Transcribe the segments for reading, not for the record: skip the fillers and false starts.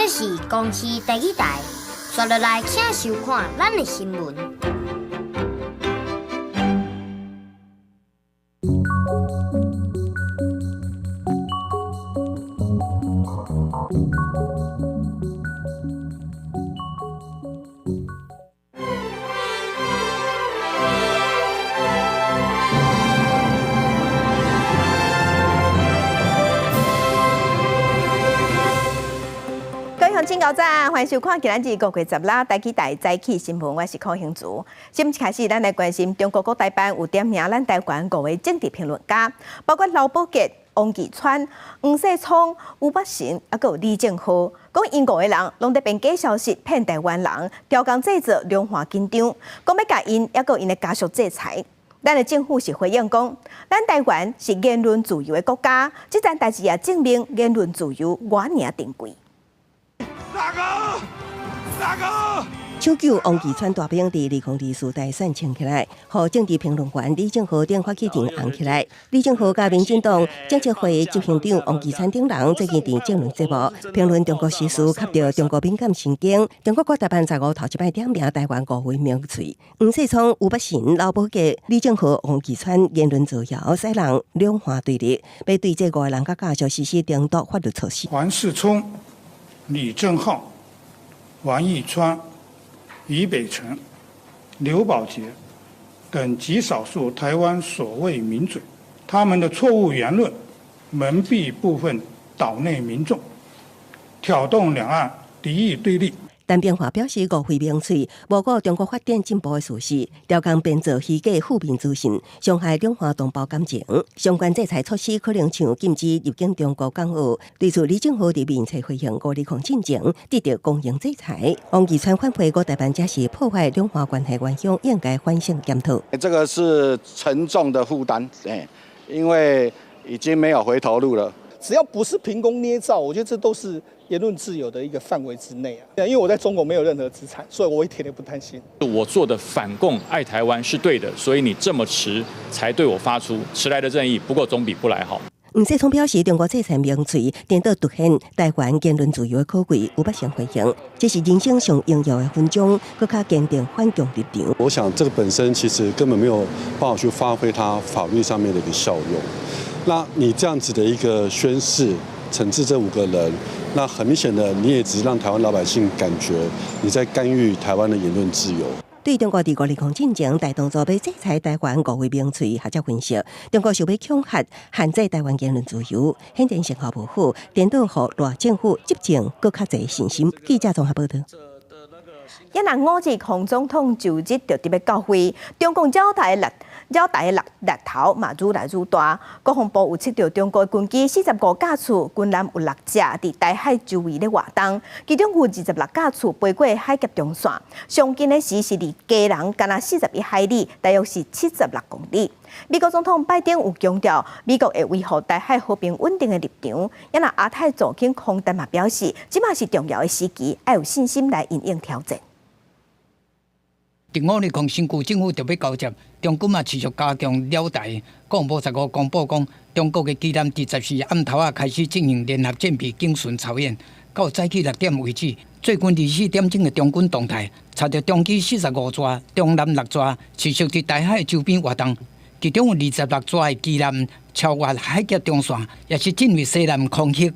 是公司第一台，刷落来请收看咱的新闻。新高站，欢迎收看今日5月10日台记早起新闻，我是邝兴竹。先一开始，咱来关心中国国台办有点名咱台湾5位政治评论家，包括刘宝杰、王岐川、黄世聪、吴北辰，还有李正浩，讲因5个人拢在编假消息骗台湾人，调工制作量化紧张，讲要甲因，还有因的家属制裁。咱的政府是回应讲，咱台湾是言论自由的国家，这件代志也证明言论自由我尔珍贵。大哥！抢救王岐川大兵伫2024大选抢起来，互政治评论员李正浩电话去电红起来。李正浩甲民进党政策会执行长王岐川等人最近伫政论节目评论中国时事，吸到中国敏感神经。中国国台办15头一摆点名台湾5位名嘴：黄世聪、吴北辰、刘宝杰、李正浩、王岐川言论造谣，使人两化对立，要对这5个人甲家属实施顶多法律措施。黄世聪、李正浩、王岐川、俞北辰、刘宝杰等极少数台湾所谓名嘴，他们的错误言论蒙蔽部分岛内民众，挑动两岸敌意对立。陈炳华表示，误会名嘴，无顾中国发展进步的事实，调工编造虚假负面资讯，伤害两岸同胞感情。相关制裁措施可能像禁止入境中国港澳。对此，李正浩伫面册回应5日抗进前得到公营制裁。王岐川反馈，国台办这是破坏两岸关系原乡，应该反省检讨。这个是沉重的负担，因为已经没有回头路了。只要不是凭空捏造，我觉得这都是言论自由的一个范围之内啊。因为我在中国没有任何资产，所以我一点也不担心。我做的反共爱台湾是对的，所以你这么迟才对我发出迟来的正义，不过总比不来好。黄世聪表示，中国制裁名嘴，颠倒凸显台湾言论自由的可贵。有北辰回应，这是人生上应有的分钟，更加坚定反共立场。我想这个本身其实根本没有办法去发挥它法律上面的一个效用。那你这样子的一个宣示，惩治这5个人，那很明显的，你也只是让台湾老百姓感觉你在干预台湾的言论自由。对中国伫5日抗进前大动作要制裁台湾5位名嘴，学者分析，中国想要恐吓、限制台湾言论自由，显然成效无好，颠倒互大政府执政更较侪信心。记者综合报道。越南5日洪总统就职就特别到会，中共扰台的力头嘛愈来愈大。国防部有测到中国军机45架次，军舰有6只伫台海周围咧活动，其中有26架次飞过海峡中线，上近的时是离家人敢若41海里，大约是76公里。美国总统拜登有强调，美国会维护台海和平稳定的立场。越南亚太总经空丹嘛表示，即马是重要的时期，要有信心来因应挑战。第5日，共新旧政府特别交接，中国嘛持续加强扰台。国防部15公布讲，中国的机舰伫14暗头开始进行联合战备警巡操演，到早起6点为止。最近24点钟的中军动态，查到中机45只，中艦6只，持续伫台海周边活动。其中有26只的机舰超越海峡中线，也是进入西南空域。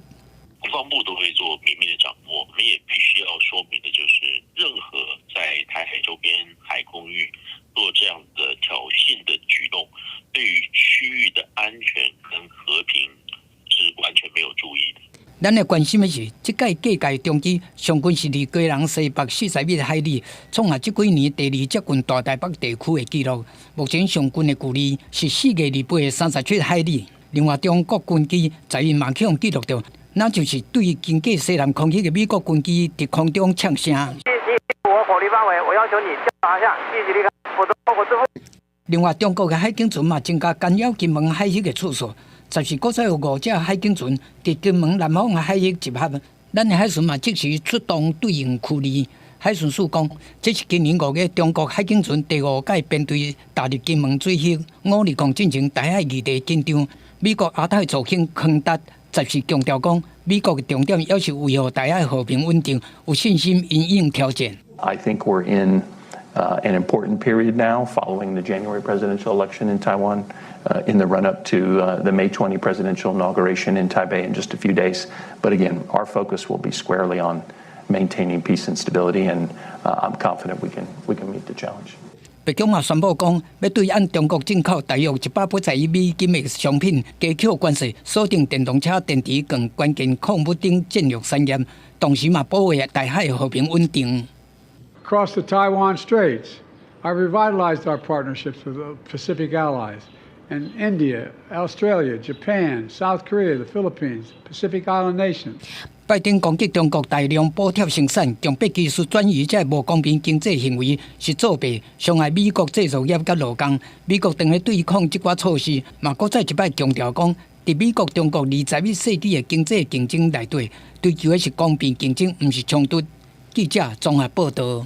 国防部都会做绵密的掌握，我们也必须要说明的就是，任何在台海周边海空域做这样的挑衅的举动，对于区域的安全跟和平是完全没有注意的。咱的关心的是，这届各界中机上均是离家人西北41海里，创下这几年第2接近大台北地区的纪录。目前上均的距离是4月2日的37海里。另外，中国军机在马孔记录到，那就是对经过西南空域的美国军机在空中呛声。我火力范围，我要求你调查下，立即离开，否则后果自负。另外，中国的海警船嘛增加干扰金门海域的次数。14个有5只海警船伫金门南方的海域集合，咱的海巡嘛即时出动对应驱离。海巡署讲，这是今年5月中国海警船第5届编队踏入金门水域，5日共进行台海议题紧张。美国亚太左倾空达再次强调讲，美国的重点也是维护台海和平稳定，有信心因应挑战。I think we're in an important period now following the January presidential election in Taiwan, in the run-up to the May 20 presidential inauguration in Taipei in just a few days. But again, our focus will be squarely on maintaining peace and stability, and I'm confident we can meet the challenge. 北京嘛宣布讲，要对按中国进口大约180亿美金的商品加扣关税，锁定电动车、电池等关键矿物等战略产业，同时嘛保卫台海和平稳定。Across the Taiwan Straits, I revitalized our partnerships with the Pacific allies and India, Australia, Japan, South Korea, the Philippines, Pacific Island nations. 拜登攻击中国大量补贴生产，将笔技术转移这无公平经济行为是作弊，伤害美国制造业甲劳工。美国当咧对抗这寡措施，嘛搁再一摆强调讲，伫美国、中国21世纪的经济竞争内底，追求的是公平竞争，毋是冲突。记者综合报道。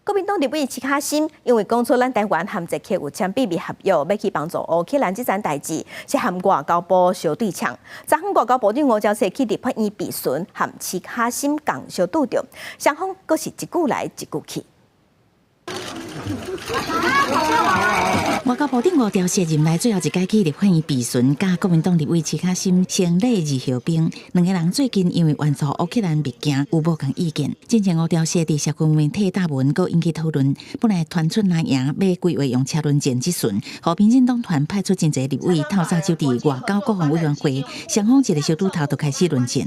国民党立委徐巧芯因为讲出咱台湾和捷克有签秘密合约，要去帮助乌克兰这件代志，是和外交部相对呛。昨昏外交部长吴钊燮去立法院备询，和徐巧芯共相拄着，双方阁是一句来一句去。外交部长吴钊燮任内最后一届去立法院备询，甲国民党立委徐巧芯成礼二号兵，两个人最近因为援助乌克兰物件有无共意见。之前吴钊燮伫社群媒体答文，阁引起讨论。本来团出蓝营要规划用车轮战之顺，和民进党团派出真侪立委透早就伫外交国防委员会，双方一个小拄头就开始论战。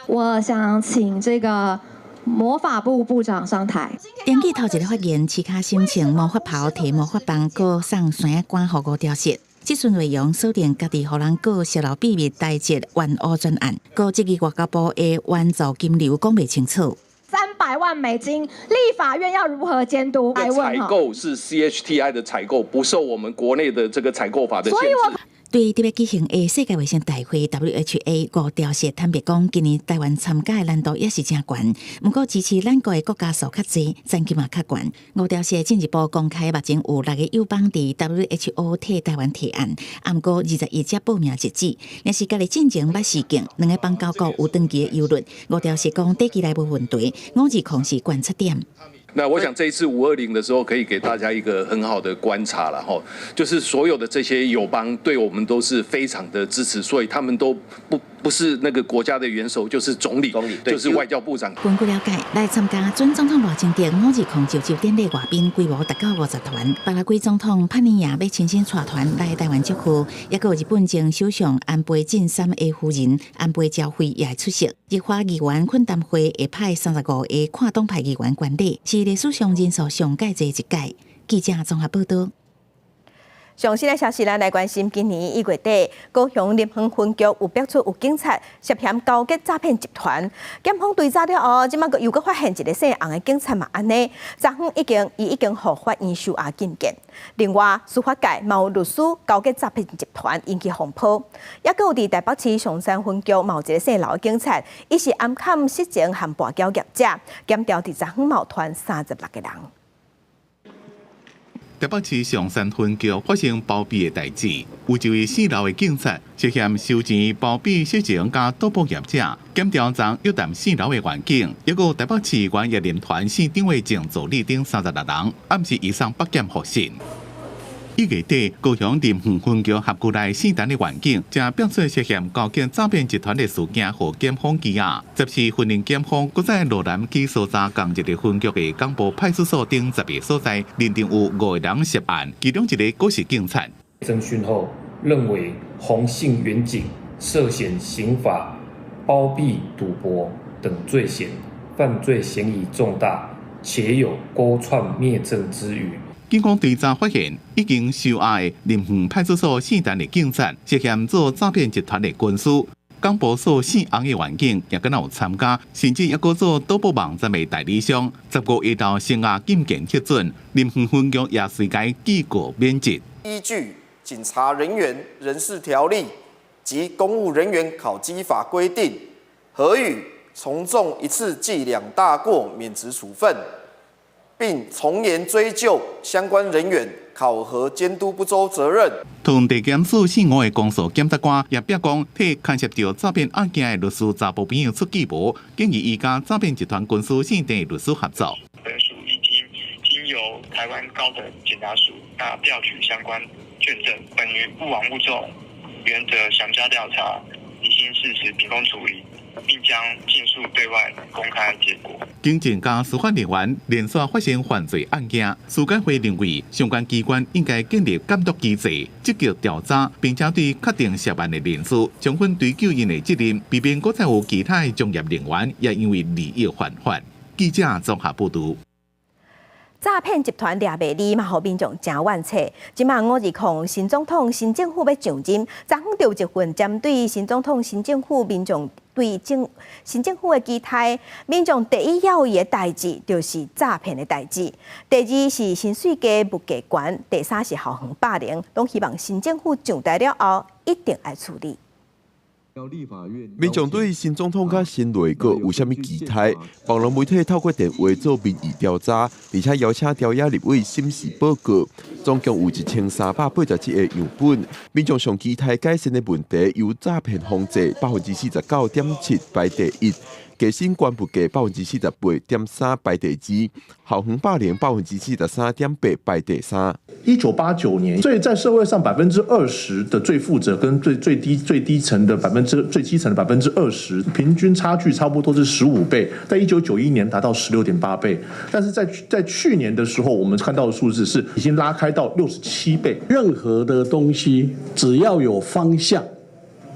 我想请这个魔法部部长上台。登记头一个发言，徐巧芯穿魔法袍，摕魔法棒，搁送山仔管，互吴钊燮。这份内容锁定家己，互人告泄露秘密代志冤乌专案，搁质疑外交部的援助金流讲袂清楚。300万美金，立法院要如何监督？采购是 CHTI 的采购，不受我们国内的这个采购法的限制。对特别举行的世界卫生大会 （WHO）， 吴钊燮坦白讲，今年台湾参加的难度也是真悬，不过支持咱国的国家数较侪，战绩嘛较悬。吴钊燮进一步公开，目前有6个友邦伫 WHO 替台湾提案，啊，不过20日才报名截止，若是家己进前捌事件，2个邦交国有登记的忧虑。吴钊燮讲，短期内无问题，5日控是观测点。那我想这一次520的时候，可以给大家一个很好的观察了哈，就是所有的这些友邦对我们都是非常的支持，所以他们都不是那个国家的元首，就是总理，就是外交部长。根据了解，来参加准总统热情典5日控就典礼外宾规模达到50团，巴拉圭总统帕尼亚要亲身带团来台湾祝贺，也有日本前首相安倍晋三的夫人安倍昭惠也会出席。立法议员懇谈会会派35个跨党派议员管理，是历史上人数上介侪一届。记者综合报道。上新的消息，咱来关心，今年1月底，高雄林园分局有标出有警察涉嫌勾结诈骗集团，检方追查了后，即马又搁发现一个姓洪的警察嘛安尼，昨昏已经互法院收押禁见。另外，司法界嘛有律师勾结诈骗集团引起风波，也搁有伫台北市松山分局嘛有一个姓刘的警察，伊是暗砍失情和跋筊业者，检调伫昨昏嘛有团36个人。台北市松山分局发生包庇的代志，有一位姓刘的警察涉嫌收钱、包庇失情加赌博业者，检调昨约谈姓刘的员警，还有台北市议员叶林团县长的前助理等36人，暗时移送北检复讯。1月底，高雄林园分局辖区内4单的员警，正表示涉嫌勾结诈骗集团的事件，和检方羁押。14分林检方，搁在罗南区所在同一个分局的港部派出所等10个所在，认定有5个人涉案，其中1个果是警察。侦讯后认为洪姓员警涉嫌刑法包庇、赌博等罪嫌，犯罪嫌疑重大，且有勾串灭证之余。警方追查发现，已经收押的林园派出所4单的警察涉嫌做诈骗集团的军师。港部所姓洪的员警也敢有参加，甚至也搁做赌博网站的代理商。10个月头声押禁见核准，林园分局也随该记过免职。依据《警察人员人事条例》及《公务人员考绩法》规定，核予从重一次记2大过免职处分。并从严追究相关人员考核监督不周责任。同地检署4号的公诉检察官也表讲，替牵涉到诈骗案件的律师查甫朋友出计谋，建议伊甲诈骗集团公司线等律师合作。本署已经由台湾高等检察署调取相关卷证，本于不枉勿纵原则详加调查，理清事实，秉公处理，并将尽速对外公开结果。警政加司法人员连续发生犯罪案件，司改会认为相关机关应该建立监督机制，积极调查，并且对确定涉案的人士充分追究因的责任，避免再有其他的从业人员也因为利益犯法。记者综合报道。诈骗集团抓袂离嘛，互民众真惋惜。今晚520新总统、新政府要上任，昨昏就有一份针对新总统、新政府民众对新政府的期待。民众第一要义的代志就是诈骗的代志，第二是薪水价物价悬，第三是校园霸凌，拢希望新政府上台了后一定要处理。民众对新总统甲新内阁有啥物期待？网络媒体透过电话做民意调查，而且邀请调查立委审视报告，总共有1387个样本。民众上期待改善的问题，由诈骗防治49.7%排第一。加薪关物价48.3%排第二，校园霸凌43.8%排第三。1989年，所以在社会上20%的最负责跟最基层的最基层的20%，平均差距差不多是15倍，在1991年达到16.8倍，但是在去年的时候，我们看到的数字是已经拉开到67倍。任何的东西只要有方向，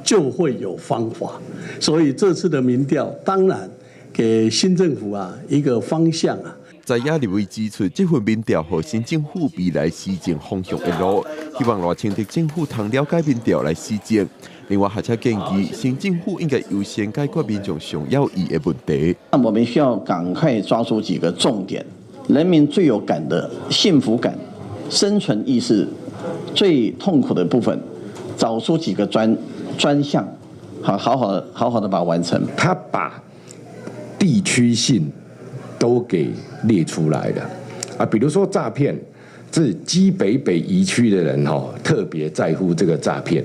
就会有方法，所以这次的民调当然给新政府一个方向在野立委指出，这份民调和新政府未来施政方向的路，希望赖清德政府通了解民调来施政。另外，学者建议新政府应该优先解决民众上要义的问题。那我们需要赶快抓住几个重点，人民最有感的幸福感、生存意识最痛苦的部分，找出几个专项，好好的把它完成。他把地区性都给列出来了比如说诈骗，这基北移区的人特别在乎这个诈骗。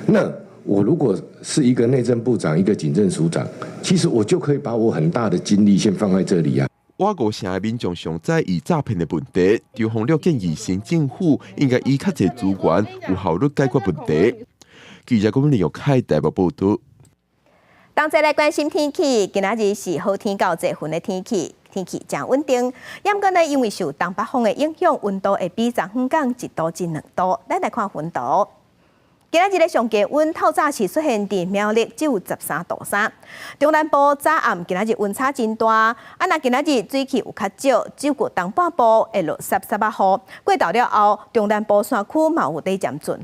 那我如果是一个内政部长、一个警政署长，其实我就可以把我很大的精力先放在这里我5成的民众上在意诈骗的问题，刘洪略建议新政府应该以较侪资源、有效率解决问题。记者李玉凯台北报道。同齐来关心天气，今仔日是好天到侪分的天气，天气真稳定。不过呢，因为受东北风的影响，温度会比昨昏降1度至2度。咱来看温度。今仔日的上低温透早是出现伫苗栗，只有13度3。中南部早暗今仔日温差真大，若今仔日水汽有较少，只有东半部会落13雨。过到了后，中南部山区嘛有短暂阵雨。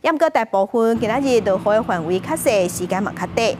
不过大部分今仔日落雨的范围较细，时间嘛较短。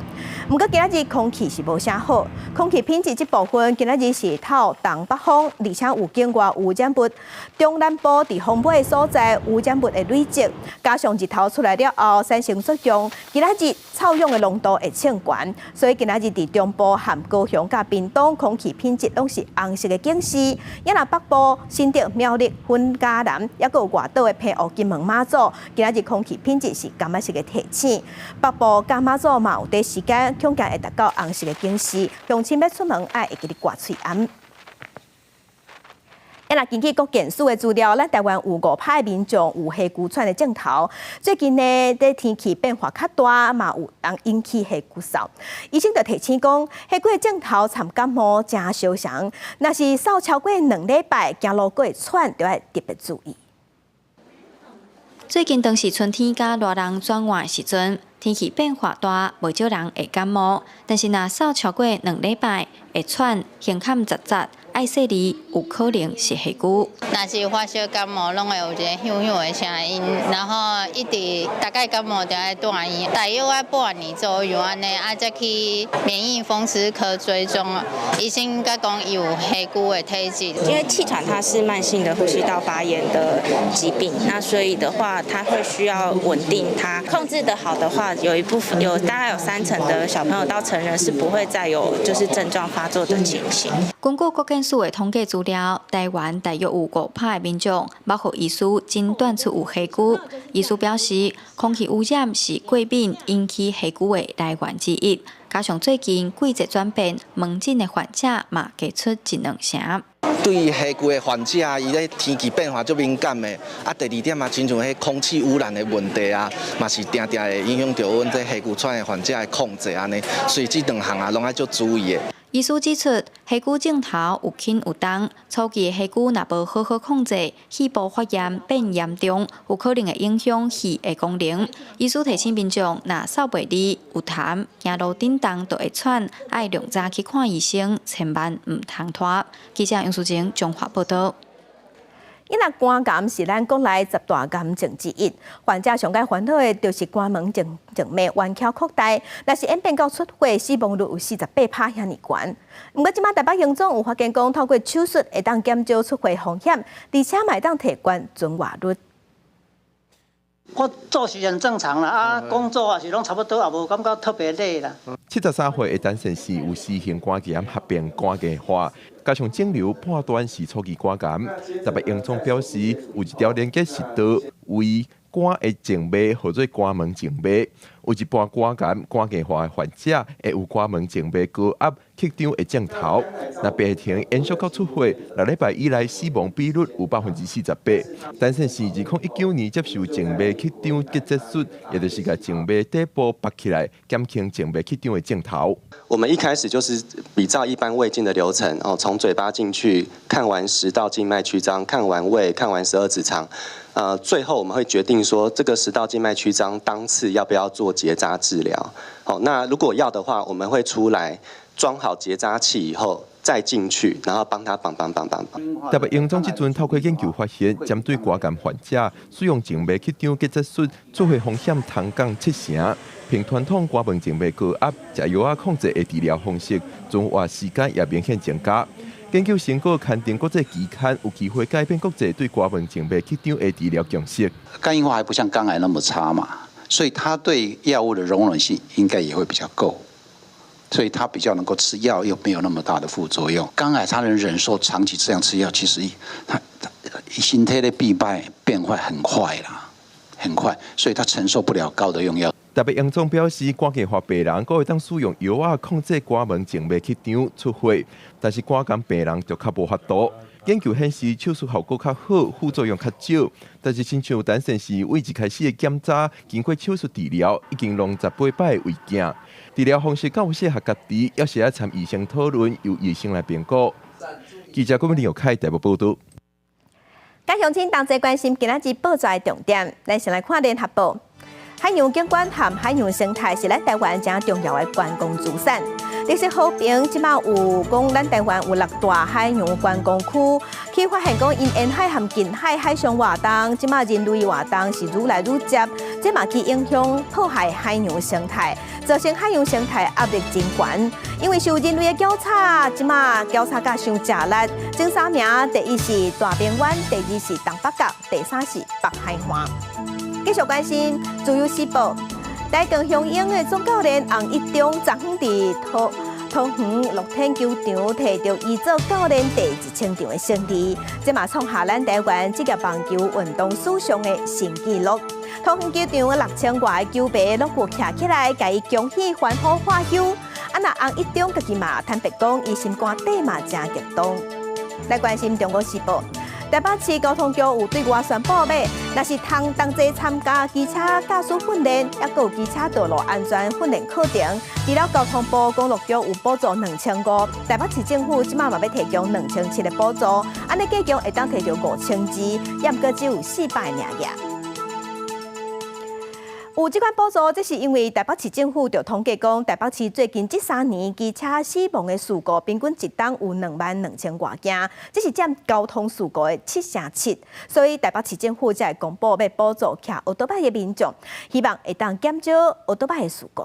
不过今仔日空气是无啥好，空气品质这部分今仔日是透东北风，而且有境外污染物。中南部伫风尾的所在，污染物的累积，加上日头出来了后，产生作用，今仔日臭氧的浓度会升悬，所以今仔日伫中部和高雄甲屏东空气品质拢是红色的警示。也若北部、新竹、苗栗、云嘉南，也有外岛的澎湖、金门、马祖，今仔日空气品质是柑仔色的提醒。北部甲马祖嘛有短时间恐惊会达到红色的警示，乡亲要出门爱会记得挂喙罨。那根据国健署的资料，咱台湾有5派民众有哮喘喘的症头。最近呢，在天气变化较大，嘛有人引起哮嗽。医生就提醒讲，哮喘症头参感冒真相像，若是扫超过2礼拜，行路过会喘，就要特别注意。最近当是春天甲热人转换的时阵，天气变化大，袂少人会感冒。但是若扫超过2礼拜，会喘、胸坎杂杂。爱说哩有可能是哮喘。若是发烧感冒，拢会有一个响响的声音，然后一直大概感冒就要住院，大约要半年左右安尼，再去免疫风湿科追踪。医生甲讲有哮喘的体质。因为气喘它是慢性的呼吸道发炎的疾病，那所以的话，它会需要稳定它，控制得好的话，大概有30%的小朋友到成人是不会再有就是症状发作的情形。根据国健署的统计资料，台湾大约有5%的民众捌互医师诊断出有黑菇。医师表示，空气污染是过敏引起黑菇的来源之一，加上最近季节转变，门诊的患者嘛加出1-2成。对黑菇的患者，伊咧天气变化足敏感的。啊，第二点嘛，亲像迄空气污染的问题啊，嘛是定定会影响到阮这黑菇喘的患者的控制安尼。所以这2项啊，拢爱足注意的。医师指出，黑菇镜头有轻有重，初期的黑菇若无好好控制，肺部发炎变严重，有可能会影响肺的功能。医师提醒民众，若扫袂离、有痰、行路震动就会喘，爱量早去看医生，千万唔通拖。记者杨淑晴综合报道。因为肝癌是咱国内10大癌症之一，患者上界烦恼的就是肝门静脉弯曲扩大，若是演变到出血，死亡率有48%遐尼悬。不过，即马台北荣总有发现讲，透过手术会当减少出血风险，而且嘛会当提悬存活率。我做事很正常啦，工作也是拢差不多，也无感觉特别累啦。73岁的单身是有4型肝癌合并肝硬化，加上肿瘤判断是初期肝癌。特别严重表示有一条连接食道为肝的静脉，或做肝门静脉。有一半肝癌、肝硬化的患者会有肝门静脉高压曲张的症头，若病情延续到出血，6礼拜以来死亡比率有48%。单身是2019年接受静脉曲张结节术，也就是把静脉底部拔起来，减轻静脉曲张的症头。我们一开始就是比照一般胃镜的流程，从嘴巴进去，看完食道静脉曲张，看完胃，看完12指肠。最后我们会决定说，这个食道静脉曲张当次要不要做结扎治疗。好，那如果要的话，我们会出来装好结扎器以后再进去，然后帮他绑。特别严重即阵透过研究发现，针对肝癌患者使用静脉曲张结节术，出血风险通降7成。凭传统肝门静脉高压、食药啊控制的治疗方式，存活时间也明显增加。研究成果刊登国际期刊，有机会改变国际对肝门静脉曲张的治疗共识。肝硬化还不像肝癌那么差嘛，所以它对药物的容忍性应该也会比较够，所以它比较能够吃药，又没有那么大的副作用。肝癌它能忍受长期这样吃药，其实它身体的必败变坏很快啦，很快，所以它承受不了高的用药。特别严重表示，肝硬化病人阁会当使用药啊控制肝门静脉曲张出血，但是肝癌病人就较无法度。研究显示，手术效果较好，副作用较少。但是，亲像单身时为一开始的检查，经过手术治疗，已经弄18摆胃镜。治疗方式够适合家己，要是要参医生讨论，由医生来评估。记者郭文林、有开台北报道。加乡亲同齐关心今仔日报纸的重点，咱先来看联合报。海洋景观和海洋生态是咱台湾真重要的观光资产。历史好评即马有讲，咱台湾有6大海洋观光区，去发现讲因沿海和近海海上活动，即马人类活动是愈来愈接，这嘛去影响破坏海洋生态，造成海洋生态压力真悬。因为受人类的搅叉，即马搅叉甲伤食力。前3名，第1是大平湾，第2是东北角，第3是北海岸。继续关心自由时报，台中雄鹰的总教练洪一中昨昏伫桃园乐天球场摕到伊做教练第1000场的胜利，这嘛创下咱台湾职业棒球运动史上的新纪录。桃园球场6000多个球迷拢有徛起来，甲伊恭喜、欢呼、欢呼。那洪一中家己嘛坦白讲，伊心肝底嘛真激动。来关心中国时报。台北市交通局有对外宣布要，若是同齐参加机车驾驶训练，也有机车道路安全训练课程。除了交通部公路局有补助2500，台北市政府即马嘛要提供2700的补助，安尼计共会当摕到5000支，也毋过只有400名额。有这款补助，这是因为台北市政府就统计讲，台北市最近这3年机车死亡的事故平均一档有22000多件，这是占交通事故的7%。所以台北市政府才会公布要补助骑奥多摆的民众，希望会当减少奥多摆的事故。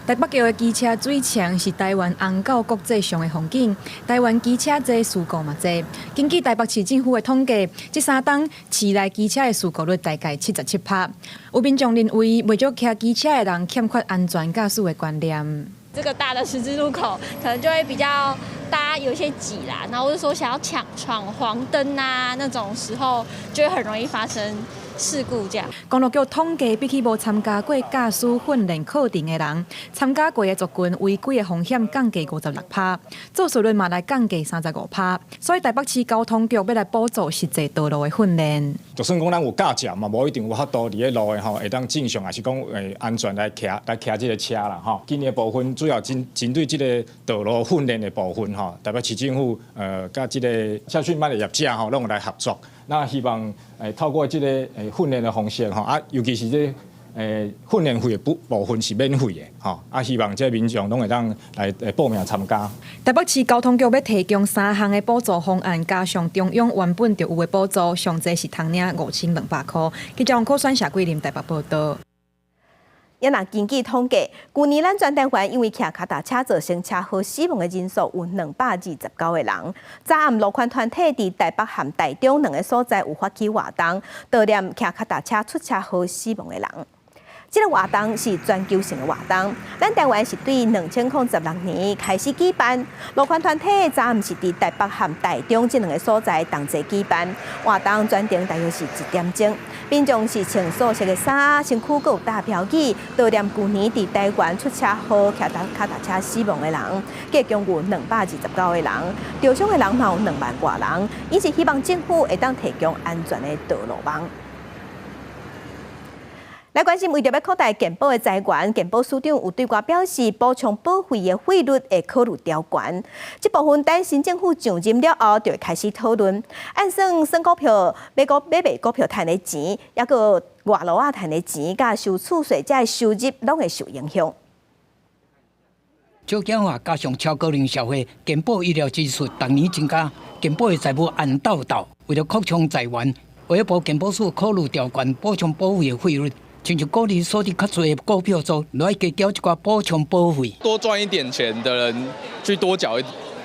台北桥的机车水墙是台湾红到国际上的风景，台湾机车多事故嘛多。根据台北市政府的统计，这3档市内机车的事故率大概77%。有民众认为，为咗骑机车的人欠缺安全驾驶的观念。这个大的十字路口，可能就会比较大家它有一些挤啦，然后我就说想要闯黄灯啊那种时候，就会很容易发生事故这样。公路局统计，比起无参加过驾驶训练课程的人，参加过的族群违规的风险降低56%，做事率嘛来降低35%。所以台北市交通局要来补助实际道路的训练。就算讲咱有驾照嘛，无一定有法度伫咧路的吼，会当正常，还是讲安全来骑这个车啦吼。今年的部分主要针对这个道路训练的部分吼，台北市政府甲这个驾训班的业者吼，拢有来合作。那希望透过这个训练的方式吼，尤其是这训练费的部分是免费的吼，希望这民众拢会当来报名参加。台北市交通局要提供3项的补助方案，加上中央原本就有的补助，上济是通领5200块。记者王可选谢桂林台北报道。也若根据统计，去年咱全台湾因为骑脚踏车造成车祸死亡的人数有229个人。早暗路权团体伫台北和台中2个所在有发起活动，悼念骑脚踏车出车祸死亡的人。这个活动是全球性的活动，咱台湾是对2016年开始举办。路权团体早暗是伫台北和台中这2个所在同齐举办，活动专程大约是1点钟。民众是穿素色的衫，身躯阁有大标语，悼念去年伫台湾出车祸骑脚踏车死亡的人，计共有229个人，受伤的人嘛有2万多人，因此希望政府会当提供安全的道路网。来关心，为着要扩大健保的财源，健保署长有对外表示，补充保费的费率会考虑调悬。这部分等新政府上任了后，就会开始讨论。按算股票、买卖股票赚的钱，还个外路啊赚的钱，甲受厝税这的收入，拢会受影响。少减化加上超高龄社会，健保医疗支出逐年增加，健保的财务暗斗斗。为了扩充财源，卫生部健保署考虑调悬补充保费的费率。亲像鼓励所得较侪的股票族，来加交一寡补充保费。多赚一点钱的人去多缴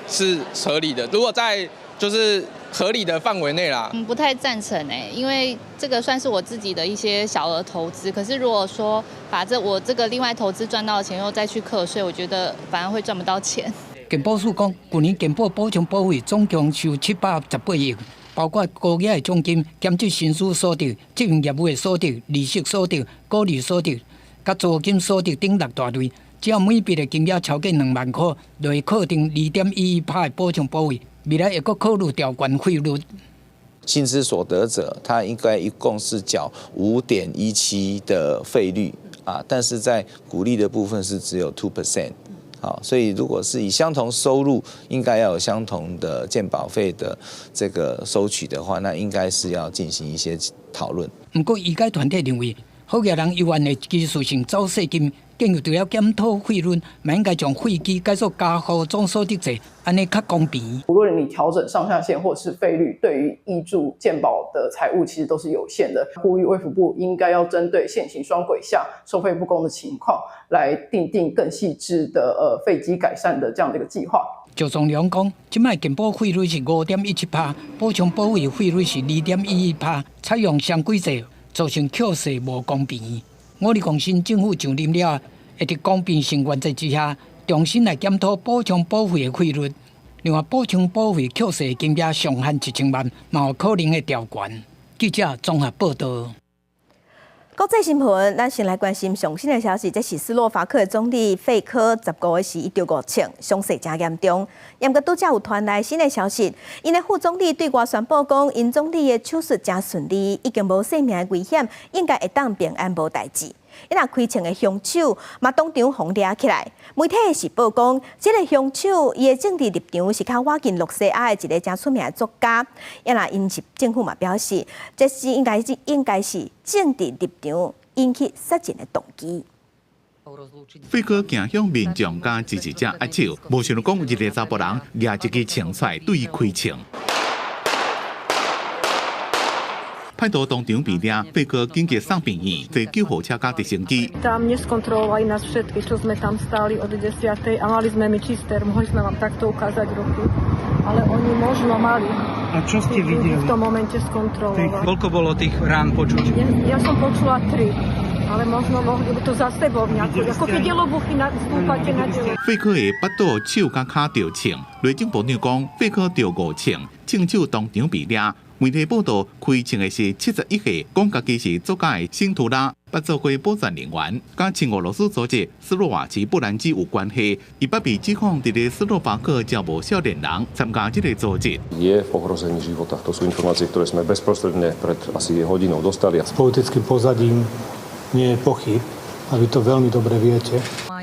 是合理的，如果在就是合理的范围内啦。不太赞成因为这个算是我自己的一些小额投资。可是如果说把我这个另外投资赚到的钱又再去课税，我觉得反而会赚不到钱。健保署讲，去年健保补充保费总共收718亿。包括高额的奖金、减值薪资所得、经营业务的所得、利息所得、股利所得、甲租金所得等6大类，只要每笔的金额超过2万块，就会课定2.11%的补充保费。未来会阁考虑调悬费率。薪资所得者，他应该一共是缴5.17%的费率但是在股利的部分是只有2%。好，所以如果是以相同收入，应该要有相同的健保费的这个收取的话，那应该是要进行一些讨论。不过，医界团体认为，好业人有案的技术性走税金，建议除了检讨费率，嘛应该将税基改作加户总所得制，安尼较公平。无论你调整上下限或是费率，对于挹注健保的财务其实都是有限的。呼吁卫福部应该要针对现行双轨下收费不公的情况，来订定更细致的费基改善的这样的一个计划。赵忠良讲，即卖健保费率是5.17%，补充保费费率是2.11%，采用双轨制，造成扣税无公平。我哋讲新政府上任了，会伫公平性原则之下，重新来检讨补充保费的费率。另外，补充保费扣税金额上限1000万，嘛有可能的调悬。记者综合报道。国际新闻，咱先来关心上新的消息。这是斯洛伐克的总理费科15日时伊着误请，伤势真严重。不过拄则有传来新的消息，因的副总理对外宣布讲，因总理的手术真顺利，已经无性命危险，应该会当平安无代志。伊若开枪的凶手嘛当场轰抓起来。媒体是报讲，这个凶手伊的政治立场是较瓦近洛西亚的一个真出名的作家。伊若因是政府嘛表示，这是应该是政治立场引起杀人的动机。费哥行向民众甲支持者握手，无想到讲一个查甫人举一支枪出来对伊开枪。歹徒当场被抓，费哥紧急送病院，坐救护車加直升機。Tam neskontrolovali nás všetky, čo sme tam stáli od 10. a mali sme my čisté, mohli sme vám takto ukázať ruky, ale oni možno mali. A čo ste videli? V tom momente skontrolovali. Koľko bolo tých rán počuť? Ja som počula 3. ale možno mohli by to zase nejako, jako keď je lobuchy stúpate na dielo. 肺科的巴肚、手甲骹着青，内政部长讲，肺科着5青，青手当场被抓。媒体报道，开枪的是71岁，讲家己是作家的辛图拉，捌做过保全人员，甲亲俄罗斯组织斯洛伐奇波兰基有关系。伊捌被指控伫咧斯洛伐克招募少年人参加这个组织。Je v ohrození života. To sú informácie, ktoré sme bezprostredne pred asi hodinou dostali. S politickým pozadím nie je pochyb, a vy to veľmi dobre viete.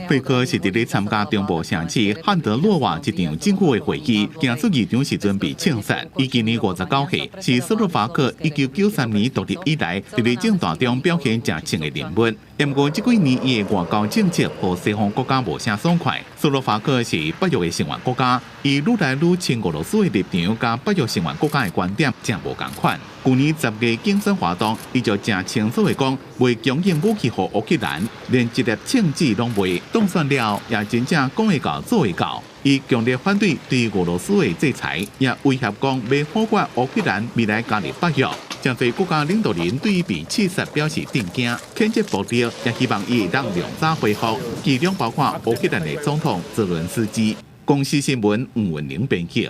肺科是伫咧参加中部城市汉德洛瓦一场政府的会议，行出议场时阵被枪杀。伊今年59岁，是斯洛伐克1993年独立以来伫咧政坛中表现正清的人物。不过，这几年伊的外交政策和西方国家无啥爽快。斯洛伐克是北约的成员国家，伊愈来愈亲俄罗斯的立场，甲北约成员国家的观点正无共款。去年10月竞选活动，伊就正清楚的讲，未供应武器给乌克兰，连一粒枪支拢未。当选了，也真正讲会到做会到。伊强烈反对对俄罗斯的制裁，也威胁讲要否决乌克兰未来加入北约。真侪国家领导人对于被刺杀表示震惊，谴责暴力，也希望伊会当量早恢复。其中包括乌克兰的总统泽伦斯基。公司新闻吴文玲编辑。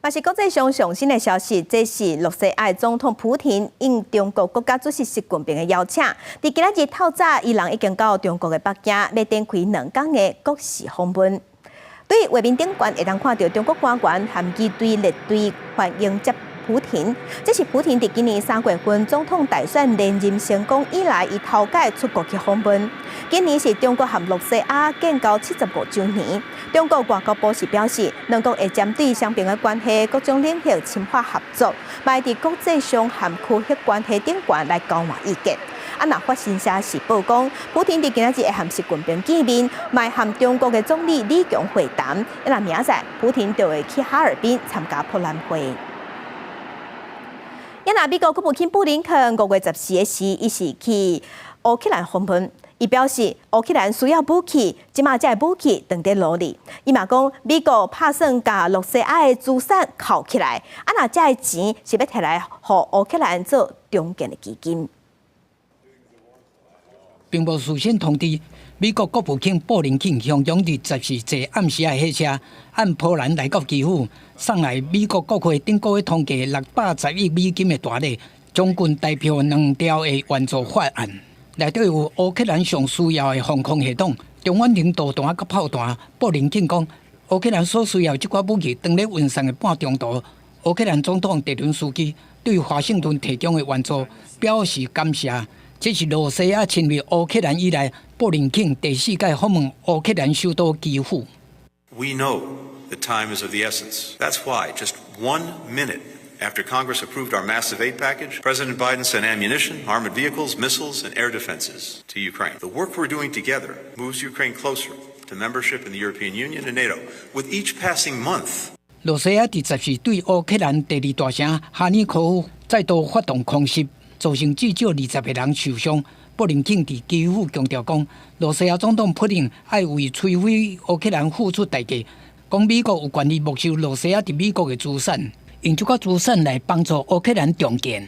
嘛是国际上上新的消息，这是罗西亚总统普廷应中国国家主席习近平的邀请，伫今仔日透早，伊人已经到中国的北京，要展开2天的国事访问。对画面顶悬会当看到中国官员含机队列队欢迎接普廷。这是普廷伫今年3月份总统大选连任成功以来，伊头届出国去访问。今年是中国和罗西亚建交75周年。中国外交部是表示，两国会针对双边的关系、各种领域深化合作，卖伫国际上和区域关系顶悬来交换意见。若法新社是报讲，普廷伫今仔日会和习近平见面，卖和中国的总理李强会谈。明仔普廷就会去哈尔滨参加博览会。美国国务卿布林肯5月14日时，伊是去乌克兰访问。伊表示，乌克兰需要武器，即马这武器正在努力。伊嘛讲，美国打算甲罗西亚的资产扣起来，若这个钱是要摕来互乌克兰做中建的基金。并无事先通知，美国国务卿布林肯向中日14日暗时啊，火车按波兰来到基辅，送来美国国会顶个月通过610亿美金的大礼，总共代表2条的援助法案。内底有乌克兰上需要的防空系统、中远程导弹甲炮弹。布林肯讲，乌克兰所需要这款武器，当咧运送的半中途。乌克兰总统泽伦斯基对华盛顿提供的援助表示感谢。这是罗西亚侵略乌克兰以来，布林肯第4届访问乌克兰首都基辅。We know that time is of the essence. That's why, just 1 minute after Congress approved our massive aid package, President Biden sent ammunition, armored vehicles, missiles, and air defenses to Ukraine. The work we're doing together moves Ukraine closer to membership in the European Union and NATO. With each passing month, 罗西亚第14对乌克兰第2大城哈尼科夫再度发动空袭，造成至少20个人受伤。布林肯伫基辅强调讲，罗西亚总统普京爱为摧毁乌克兰付出代价，讲美国有权利没收罗西亚伫美国的资产，用这个资产来帮助乌克兰重建。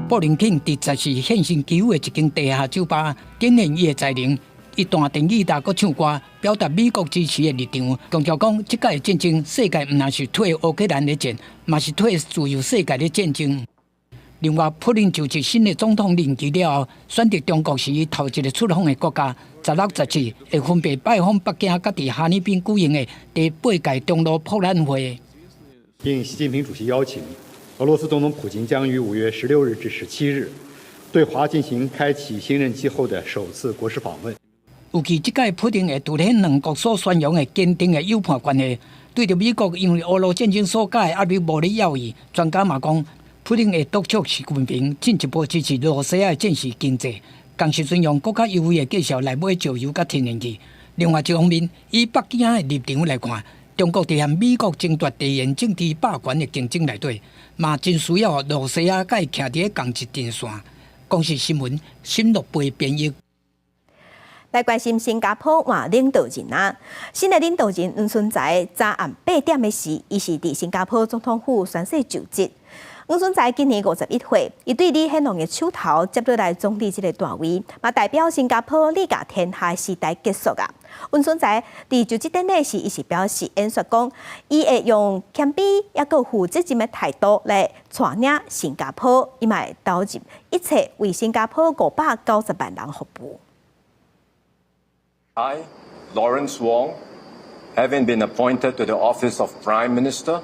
布林肯伫14日现身基辅的一间地下酒吧，展现伊的才能。伊弹电吉他，佮唱歌，表达美国支持的立场。强调讲，即届战争，世界毋但是退乌克兰的战，嘛是退自由世界的战争。另外，普林就职新的总统任期了后，选择中国是伊头一个出访的国家。16、17会分别拜访北京，甲伫哈尔滨举行的第8届中路博览会。应习近平主席邀请，俄罗斯总统普京将于5月16日至17日对华进行开启新任期后的首次国事访问。尤其即届普京会凸显两国所宣扬的坚定的友伴关系，对着美国因为俄乌战争所解的压力无力要义，专家嘛讲，普京会督促习近平进一步支持罗西亚建设经济，同时尊用国家优惠的计划来买石油甲天然气。另外一方面，以北京的立场来看，中国伫和美国争夺地缘政治霸权的竞争内底，嘛真需要罗西亚甲伊徛伫同一阵线。公视新闻沈乐培编译。来关心新加坡换领导人啊！新的领导人黄顺才早暗8点的时，伊是伫新加坡总统府宣誓就职。吴顺才今年51岁，伊对李显龙的手头接落来总理这个大位，嘛代表新加坡理甲天下时代结束啊。吴顺才伫就职典礼时，伊是表示演说讲，伊会用谦卑也个负责任的态度来带领新加坡，伊嘛会投入一切为新加坡590万人服务。I, Lawrence Wong, having been appointed to the office of Prime Minister,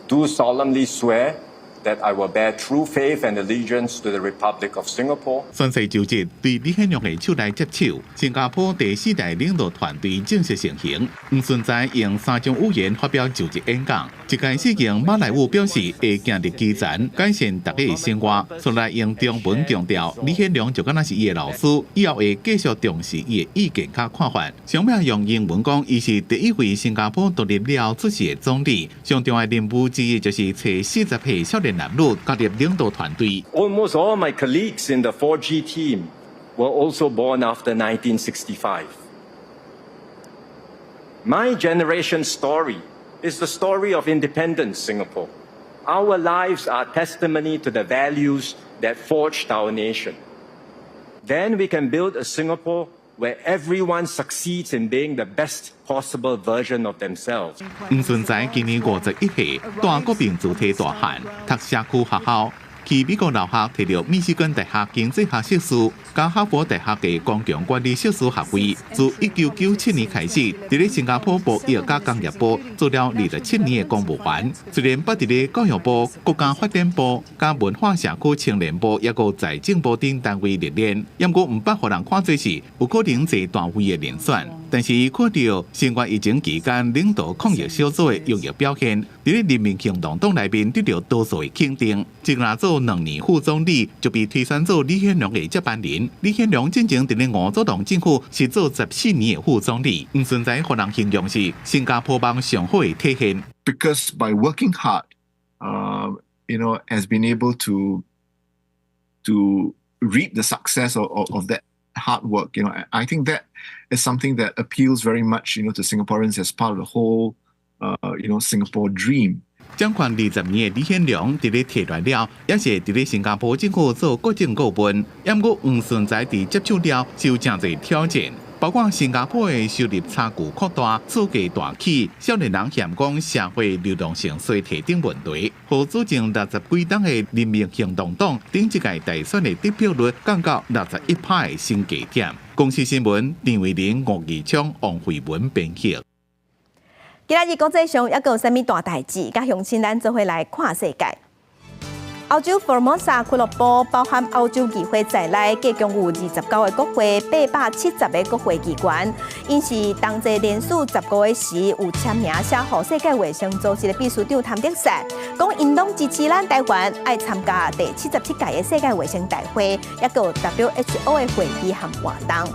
do solemnly swear that I will bear true faith and allegiance to the Republic of Singapore. 宣誓就职，对李显龙的手来接手，新加坡第4代领导团队正式成型。吴顺才用3种语言发表就职演讲。一开始用马来语表示会行入基层，改善大家的生活。出来用中文强调，李显龙就敢若是伊的老师，以后会继续重视伊的意见甲看法。上面用英文讲，伊是第一位新加坡独立了出席的总理。上重要的任务之一就是找40岁少年男女加入领导团队。Almost all my colleagues in the 4G team were also born after 1965. My generation's story is the story of independent Singapore. Our lives are testimony to the values that forged our nation. Then we can build a Singapore where everyone succeeds in being the best possible version of themselves. 吴顺才今年51岁，大国民自体大汉，读社区学校。去美国留学，摕到密西根大学经济学硕士，加哈佛大学嘅公共管理硕士学位。自1997年开始，伫咧新加坡保育甲工业部做了27年嘅公务员。虽然捌伫咧教育部、国家发展部、加文化社区青年部，也个财政部等单位历练，不过唔捌互人看做是有可能坐单位嘅人选。但是伊看到新冠疫情期间领导抗疫小组嘅优异表现，伫咧人民行动党内面得到多数嘅肯定。即拿做2年副总理，就被推选做李显龙嘅接班人。李显龙真正伫咧5组党政府是做14年嘅副总理。吴顺才互人形容是新加坡帮上好嘅体现。Because by working hard, has been able to reap the success of that hard work. I think that is something that appeals very much, to Singaporeans as part of the whole, Singapore dream. 掌权20年的李显龙伫咧摕来了，也是伫咧新加坡政府做国政顾问。不过吴顺才伫接手了，就真侪挑战，包括新加坡的收入差距扩大、租价大起、少年人嫌讲社会流动性衰退等问题，和组成60几党的人民行动党顶一届大选的得票率降到61%的新低点。公司新闻张伟玲、吴义昌、王慧文编辑。今仔日国际上还有啥物大代志？甲乡亲咱做伙来看世界。澳洲 Formosa 俱乐部包含澳洲议会在内，计共有29个国会、870个国会议员。因是同齐连续15个时有签名写予世界卫生组织的秘书长谭德赛，讲因拢支持咱台湾爱参加第77届的世界卫生大会，也有 WHO 的会议和活动。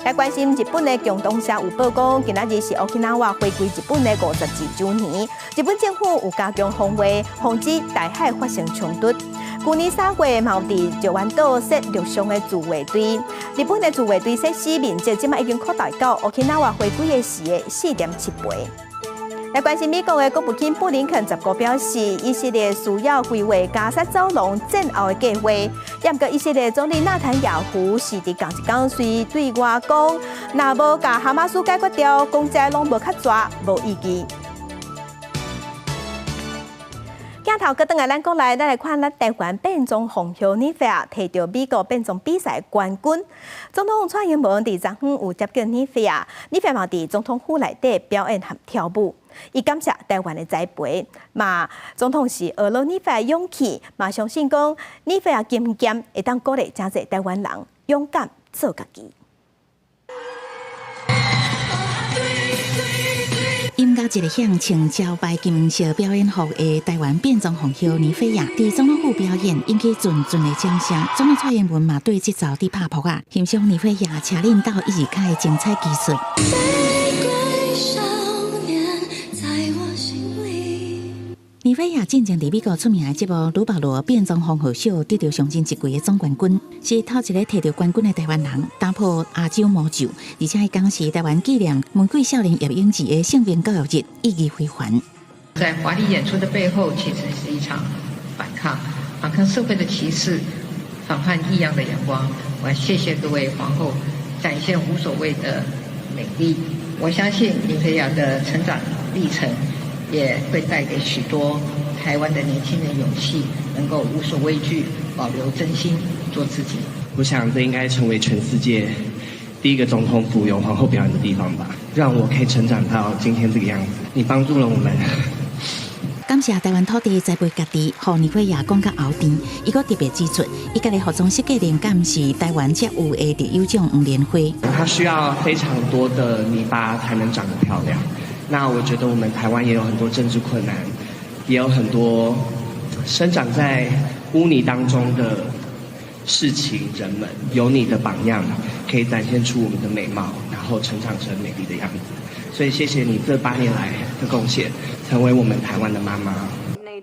来关心日本的共同社有报讲，今仔日是 Okinawa 回归日本的52周年。日本政府有加强防卫，防止大海发生冲突。去年3月，嘛有伫石湾岛设陆上的自卫队。日本的自卫队设施面积，即卖已经扩大到 Okinawa 回归的时的4.7倍。来关心美国的国务卿布林肯19表示，以色列需要规划加沙走廊战后的计划。不过，以色列总理纳坦雅胡是伫同一天随对外讲，若无甲哈马斯解决掉，讲这拢无较绝，无意义。镜头搁转来咱国内，咱来看咱台湾变装红袖尼菲亚摕到美国变装比赛冠军。总统蔡英文伫昨昏有接见尼菲亚，尼菲亚嘛伫总统府内底表演和跳舞。伊感谢台湾的栽培，嘛总统是学了尼菲亚勇气，嘛相信讲尼菲亚经验会当鼓励真侪台湾人勇敢做家己。音乐节个向穿招牌金色表演服的台湾变装红袖尼菲亚，伫总统府表演引起阵阵的掌声。总统蔡英文嘛对这招伫拍扑啊，欣赏尼菲亚车领导一起开的精彩技术。尼菲亚进前伫美国出名的节目《鲁保罗变装红袖秀》得到上阵一季的总冠军，是头一个摕到冠军的台湾人，打破亚洲魔咒，而且当时台湾纪念玫瑰少年叶永志的性别教育日，意义非凡。在华丽演出的背后，其实是一场反抗社会的歧视，反叛异样的眼光。我谢谢各位皇后展现无所谓的美丽。我相信林菲亚的成长历程也会带给许多台湾的年轻人勇气，能够无所畏惧，保留真心，做自己。我想这应该成为全世界第一个总统府有皇后表演的地方吧，让我可以成长到今天这个样子。你帮助了我们。感谢台湾土地栽培家己，互年会也讲甲后甜。伊阁特别指出，伊家己服装设计灵感是台湾才有的特有种黄莲花。它需要非常多的泥巴才能长得漂亮。那我觉得我们台湾也有很多政治困难，也有很多生长在污泥当中的事情，人们有你的榜样，可以展现出我们的美貌，然后成长成美丽的样子。所以谢谢你这8年来的贡献，成为我们台湾的妈妈。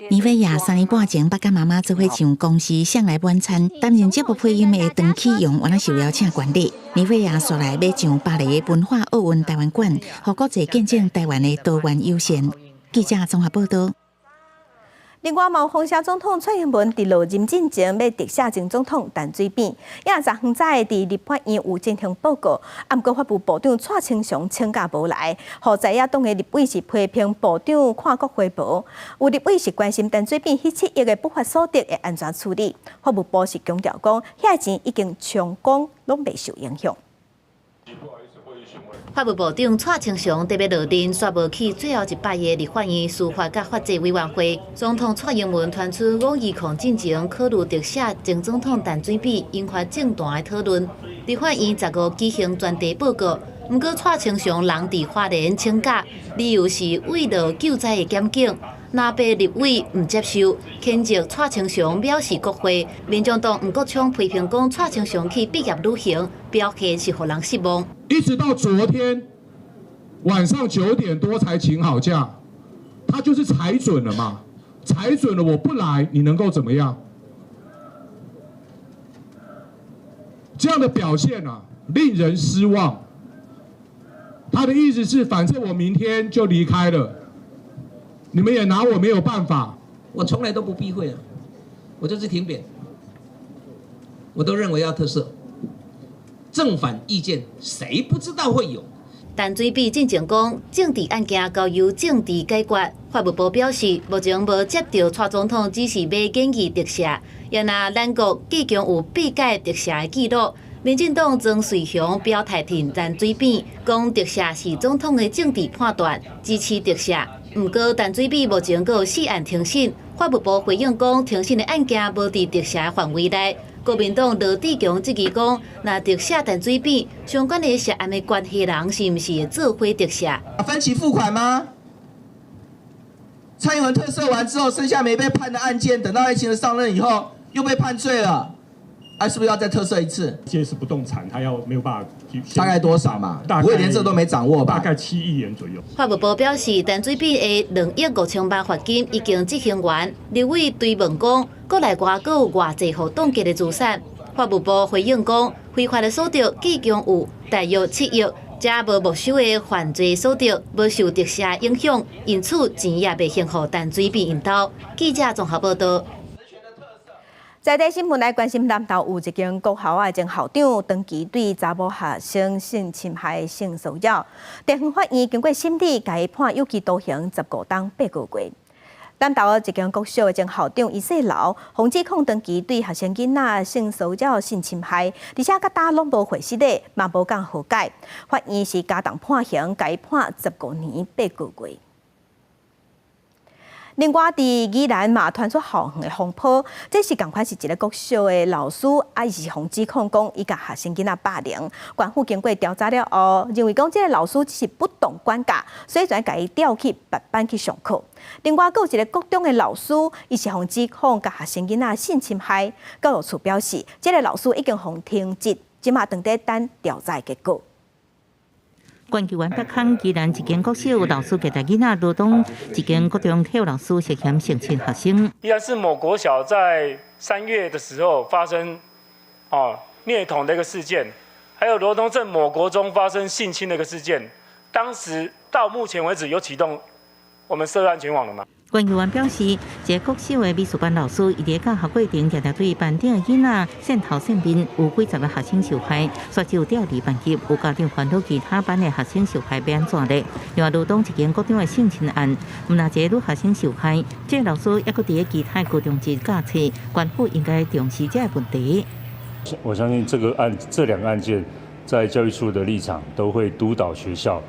年尾夜3年半前，捌甲妈妈做伙上公司上来晚餐，担任节目配音的长启用原来受邀请管理。年尾夜煞来要上巴黎文化奥运台湾馆，互国际见证台湾的多元优先。记者综合报道。另外，毛洪霞总统蔡英文伫落任进前要特赦前总统陈水扁，也昨昏在伫立法院有进行报告。啊，不过法务部长蔡清祥请假无来，互在野党的立委是批评部长看国回报。有立委是关心陈水扁迄7亿的不法所得会安怎处理。法务部是强调讲，遐钱已经充公，拢未受影响。法务部长蔡清祥特别落任，煞无去最后100个立法院司法甲法制委员会。总统蔡英文传出520进前考虑特赦前总统陈水扁，引发正大的讨论。立法院15举行专题报告，不过蔡清祥人伫法院请假，理由是为了救灾的检警。若被立委唔接受，谴责蔡清祥藐视国会。民众党吴国昌批评讲，蔡清祥去毕业旅行，表现是互人失望。一直到昨天晚上9点多才请好假，他就是踩准了嘛？踩准了我不来，你能够怎么样？这样的表现啊，令人失望。他的意思是，反正我明天就离开了。你们也拿我没有办法。我从来都不避讳了，我就是挺扁，我都认为要特赦。正反意见谁不知道会有？陈水扁进前讲，政治案件交由政治解决。法务部表示，目前无接到蔡总统只是要建议特赦，也若咱国既经有8届特赦的记录。民进党曾瑞雄表态挺陈水扁，讲特赦是总统的政治判断，支持特赦。不过，陈水扁目前阁有4案庭审，法务部回应讲，庭审的案件无伫特赦的范围内。国民党罗志强质疑讲，若特赦陈水扁，相关的涉案的关系人是毋是会做回特赦？分期付款吗？蔡英文特赦完之后，剩下没被判的案件，等到赖清德上任以后又被判罪了，是不是要再特赦一次？揭示不动产，他要没有办法，大概多少嘛？不会连这都没掌握吧？大概7亿元左右。法务部表示，陈水扁的2亿5千万罚金已经执行完。立委追问讲，国内外阁有偌济互冻结的资产？法务部回应讲，非法的所得计共有大约7亿，这无没收的犯罪所得无受特赦影响，因此钱也未先互陈水扁因兜。记者综合报道。在地新闻来关心，南投有一间国校的前校长长期对查某学生性侵害、性骚扰，地方法院经过审理，甲伊判有期徒刑15冬8个月。南投一间国小的前校长伊细楼，洪指控长期对学生囡仔性骚扰、性侵害，而且甲打拢无回失礼，嘛无讲和解。法院是加重判刑，甲伊判15年8个月。另外，伫宜兰嘛传出校园的风波，这是同款是一个国小的老师，伊是洪指控讲伊甲学生囡仔霸凌。官府经过调查了后，认为讲这个老师只是不懂管教，所以才甲伊调去别班去上课。另外，还有一个国中的老师，伊是洪指控甲学生囡仔性侵害。教育处表示，这个老师已经洪停职，即马等待等调查结果。关注完北康宜兰一间国小老师给囡仔劳动，一间国中体育老师涉嫌性侵学生。宜兰市某国小在3月的时候发生虐童的一个事件，还有罗东镇某国中发生性侵的一个事件。当时到目前为止有启动我们社安全网了吗？管球员表示，一个国小的美术班老师伊伫教学过程常常对班顶的囡仔线头线面，有几十个学生受害，说只有调离班级，有家长烦恼其他班的学生受害要安怎咧？另外，如同一间高中的性侵案，毋但一个女学生受害，这个老师也搁伫咧其他高中节教册，官府应该重视这个问题。我相信这两个案件，在教育处的立场都会督导学校，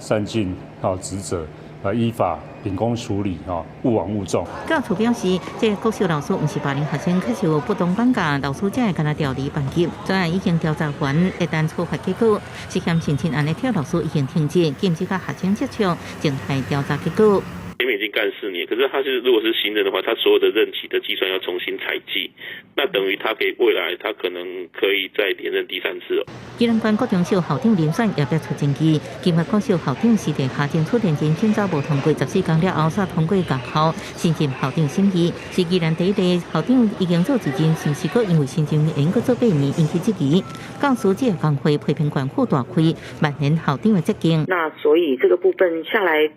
善尽职责，依法秉公处理，勿枉勿纵。教处表示，这个国小老师毋是霸凌学生，确实有不当绑架，老师才会跟他调离班级。专案已经调查完，一旦处罚结果，涉嫌性侵案的跳老师已经停职，禁止甲学生接触，静待调查结果。前面已经干4年，可是他如果是新人的话，他所有的任期的计算要重新采计，那等于他未来他可能可以再连任第3次了。基隆县高中小校长林选也表出证据，今日高校校长是在下政处电前今早无通过14天了后，才通过学校新任校长审议。是既然第一例校长已经做1年，是不是阁因为新政应阁做8年引起质疑？教师这个工会批评管府大开万年校长的责任。那所以这个部分下来。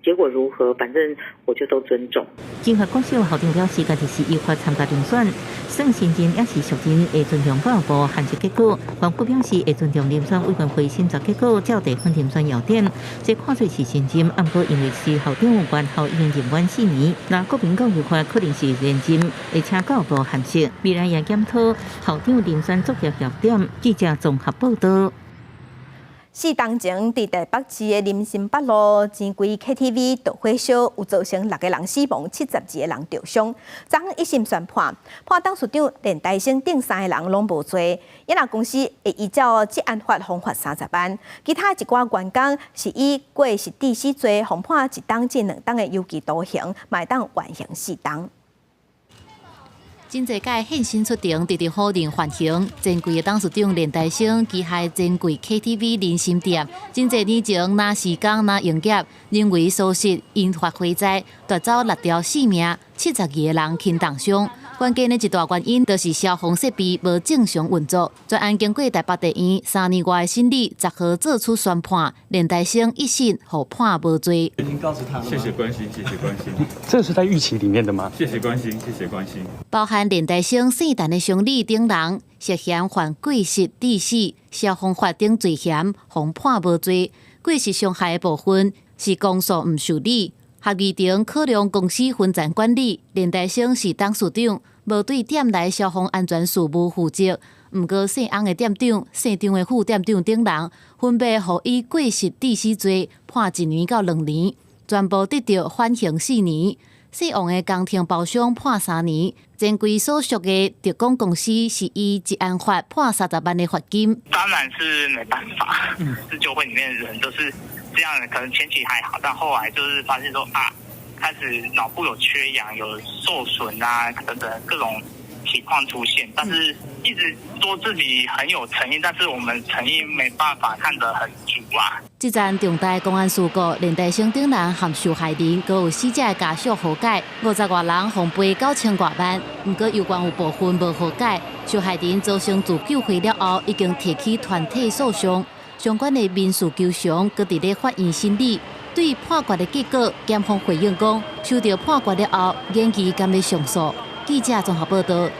结果如何？反正我就都尊重。金华国小校长表示，家己是依法参加遴选，算新人也是属人，会尊重教育部限制结果。官府表示会尊重遴选委员会审查结果，照地方遴选要点。这看做是新人，不过因为是校长有关校已经任满4年，那国民教育法可能是连任，会请教育部限制。未来也检讨校长遴选作业要点。记者综合报道。4天前，伫台北市的林森北路前柜 KTV 导火烧，有造成6个人死亡，72个人受伤。昨昏1审宣判，判董事长连台升等3个人拢无罪。伊拉公司会依照治安法罚款30万，其他一寡员工是以过失致死罪，罚判1档至2档的有期徒刑，卖当缓刑4档。真侪届现身出庭，直直否认缓刑。前柜的董事长连台升旗下前柜 KTV 林森店，真侪年前拿时间拿营业，认为疏失引发火灾，夺走6条性命，72个人轻重伤。关键的一大原因，就是消防设备无正常运作。专案经过台北地院3年外的审理，10号作出宣判，连台升1审获判无罪。已经告诉他了。谢谢关心，谢谢关心。这是在预期里面的吗？谢谢关心，谢谢关心。包含连台升姓陈的乡里等人，涉嫌犯过失致死、消防法等罪嫌，罚判无罪。过失伤害的部分是公诉毋受理。合议庭考量公司分站管理，连台升是董事长，无对店内消防安全事务负责。毋过姓翁的店长、姓张的副店长等人，分别互以过失致死罪判1年到2年，全部得到缓刑4年。姓王的工程包商判3年，前柜所属的特工公司是以治安法判30万的罚金。当然是没办法，是酒会里面的人都是这样的，可能前期还好，但后来就是发现说开始脑部有缺氧、有受损啊等等各种情况出现，但是一直说自己很有诚意，但是我们诚意没办法看得很足啊。这件重大公安事故，连台升等人和受害人，还有死者的家属和解，50多人共赔9000多万。不过有关有部分无和解，受害人遭伤自救回了后，已经提起团体诉讼。相关的民事求偿，搁伫咧法院审理。对判决的结果，检方回应讲，收到判决了后，延期敢要上诉。记者综合报道。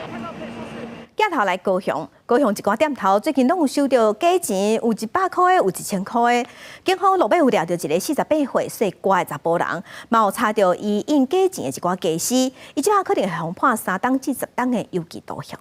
镜头来高雄一寡店头最近拢有收到假钱，有100块的，有1000块的。警方路尾有抓到一个48岁姓郭的查甫人，嘛有查到伊印假钱的一寡假尸，伊即下可能会罚判3档至10档的有期徒刑。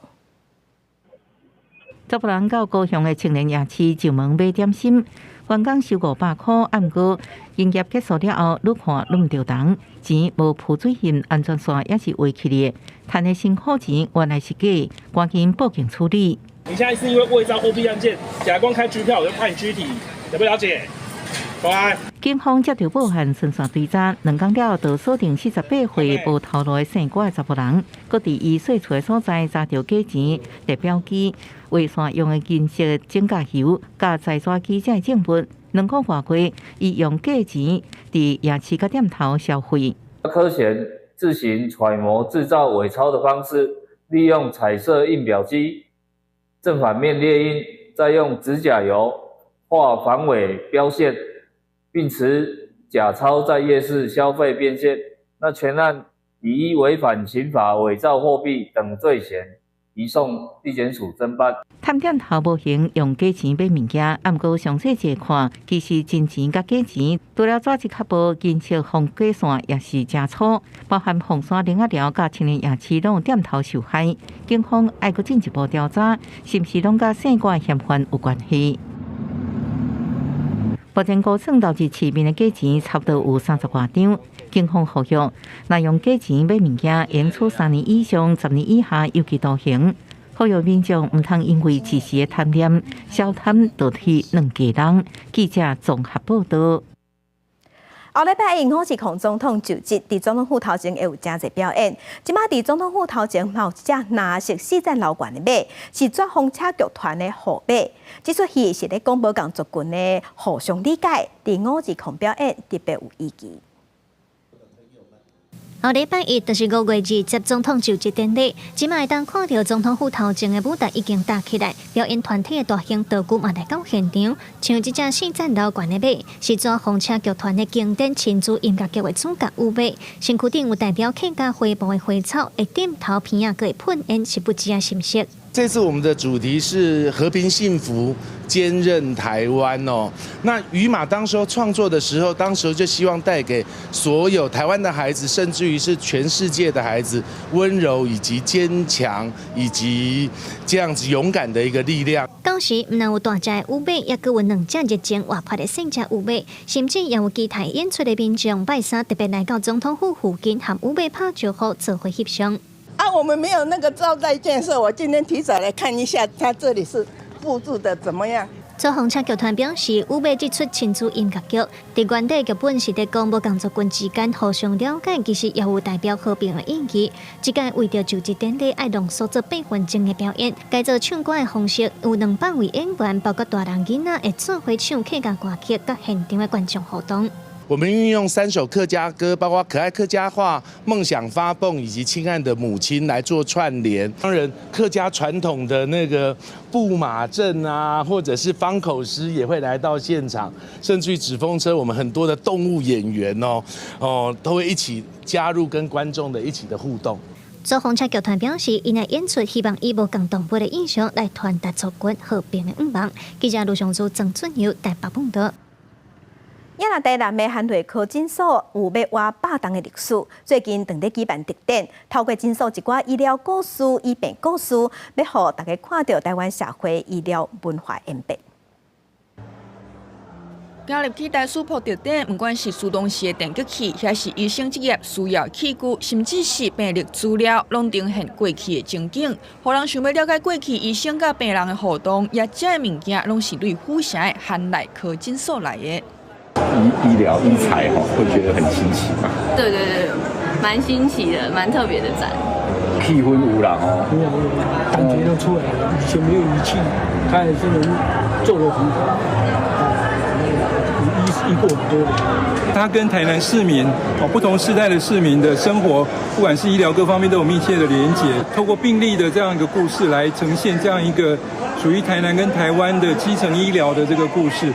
查甫人到高雄的青年夜市上门买点心，员工收500块，毋过营业结束了后，愈看愈毋着重，钱无铺水线，安全线也是围起的。赚的辛苦钱原来是假，赶紧报警处理。你现在是因为伪造 OB 案件，假公开支票，我就判你拘提，了不了解？公安。警方接到报案，顺线追查，2天了就锁定48岁无头路的姓郭的查甫人，搁伫伊睡厝的所在查到假钱、地表机、画线用的银色指甲油、甲裁刷机这证物。2个月过，伊用假钱伫夜市甲店头消费。科嫌自行揣摩制造伪钞的方式，利用彩色印表机正反面列印，再用指甲油画防伪标线，并持假钞在夜市消费变现。那全案以违反刑法伪造货币等罪嫌，移送地检署侦办。探店头无行用假钱买物件，啊，毋过详细一看，其实真钱甲假钱除了纸质卡薄、金色红果线也是真粗，包含红山林寮甲青年夜市拢有店头受害。警方爱阁进一步调查，是毋是拢甲姓管嫌犯有关系？目前估算导致市面的假钱差不多有30多张。警方呼吁，若用假钱买物件，应处3年以上10年以下有期徒刑。呼吁民众唔通因为一时的贪念、小贪导致两家人。记者综合报道。后礼拜一，是空总统就职，伫总统府头前会有真侪表演。即马伫总统府头前有一只蓝色4层楼高的马，是绝风车剧团的护马。这出戏是咧讲无共族群的互相理解，伫5日空表演特别有意义。后礼拜一就是5月2接总统就职典礼，即卖当看到总统府头前的舞台已经搭起来，表演团体的大型道具嘛来到现场，像这只4层楼高的马，是抓风车剧团的经典亲子音乐剧的主角舞马，身躯顶有代表客家花布的花草，会点头片啊，佮会喷烟，是不知啊心色。这次我们的主题是和平幸福坚韧台湾哦。那于马当时候创作的时候，当时候就希望带给所有台湾的孩子，甚至于是全世界的孩子，温柔以及坚强以及这样子勇敢的一个力量。当时唔但有大只的舞马，也佮有2只热情活泼的小只舞马，甚至也有其他演出的民众拜三特别来到总统府附近，和舞马拍招呼，做回翕相。我们没有那个招待建设，我今天提早来看一下，它这里是布置的怎么样？做风车剧团表示，舞马这出亲子音乐剧，伫原底剧本是伫讲无共族群之间互相了解，其实也有代表和平的意义。这届为着就职典礼，爱浓缩做8分钟的表演，改做唱歌的方式，有200位演员，包括大人囡仔，会做伙唱客家歌曲，甲现场的观众互动。我们运用3首客家歌，包括可爱客家话、梦想发蹦以及亲爱的母亲来做串联。当然，客家传统的那个布马阵啊，或者是方口诗也会来到现场，甚至于纸风车，我们很多的动物演员都会一起加入跟观众的一起的互动。做风车剧团表示，因来演出希望以无共动物的印象来传达族群和平的愿望。记者卢尚珠、郑俊尧台北报道。亚那台南的韩瑞科诊所有要挖8档的历史，最近正在举办特展，透过诊所一寡医疗故事、医病故事，要让大家看到台湾社会医疗文化演变。加入去台书铺特展，不管是苏东市的电击器，还是医生职业需要器具，甚至是病历资料，拢呈现过去的情景，互人想要了解过去医生甲病人的互动，也这物件拢是对府城的韩内科诊所来的。医疗医材会觉得很新奇吧？对，蛮新奇的，蛮特别的展。气氛有啦感觉都出来了。以前没有仪器，他也是能做得很好，医过很多人。他跟台南市民不同世代的市民的生活，不管是医疗各方面都有密切的连结。透过病例的这样一个故事来呈现这样一个属于台南跟台湾的基层医疗的这个故事。